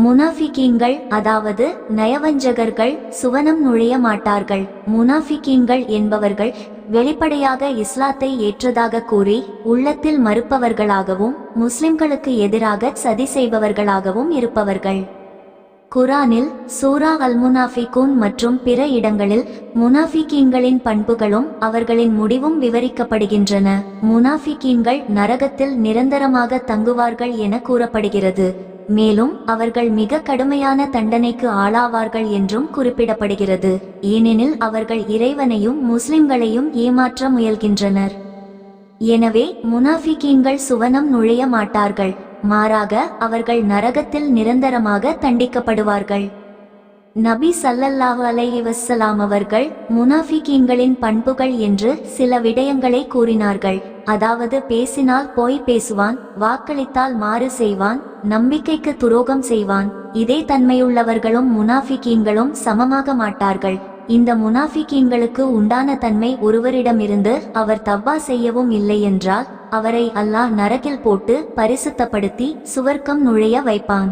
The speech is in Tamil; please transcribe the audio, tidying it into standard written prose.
முனாஃபிகீன்கள் அதாவது நயவஞ்சகர்கள் சுவனம் நுழைய மாட்டார்கள். முனாஃபிகீன்கள் என்பவர்கள் வெளிப்படையாக இஸ்லாத்தை ஏற்றதாக கூறி உள்ளத்தில் மறுப்பவர்களாகவும் முஸ்லிம்களுக்கு எதிராக சதி செய்பவர்களாகவும் இருப்பவர்கள். குரானில் சூரா அல் முனாஃபிகூன் மற்றும் பிற இடங்களில் முனாஃபிகீன்களின் பண்புகளும் அவர்களின் முடிவும் விவரிக்கப்படுகின்றன. முனாஃபிகீன்கள் நரகத்தில் நிரந்தரமாக தங்குவார்கள் என கூறப்படுகிறது. மேலும் அவர்கள் மிக கடுமையான தண்டனைக்கு ஆளாவார்கள் என்றும் குறிப்பிடப்படுகிறது. ஏனெனில் அவர்கள் இறைவனையும் முஸ்லிம்களையும் ஏமாற்ற முயல்கின்றனர். எனவே முனாஃபிகீன்கள் சுவனம் நுழைய மாட்டார்கள். மாறாக அவர்கள் நரகத்தில் நிரந்தரமாக தண்டிக்கப்படுவார்கள். நபி ஸல்லல்லாஹு அலைஹி வஸல்லம் அவர்கள் முனாஃபிகீன்களின் பண்புகள் என்று சில விடயங்களை கூறினார்கள். அதாவது பேசினால் பொய் பேசுவான், வாக்களித்தால் மாறு செய்வான், நம்பிக்கைக்கு துரோகம் செய்வான். இதே தன்மையுள்ளவர்களும் முனாஃபிகீன்களும் சமமாக மாட்டார்கள். இந்த முனாஃபிகீன்களுக்கு உண்டான தன்மை ஒருவரிடமிருந்து அவர் தவ்வா செய்யவும் இல்லை என்றால் அவரை அல்லாஹ் நரகில் போட்டு பரிசுத்தப்படுத்தி சுவர்க்கம் நுழைய வைப்பான்.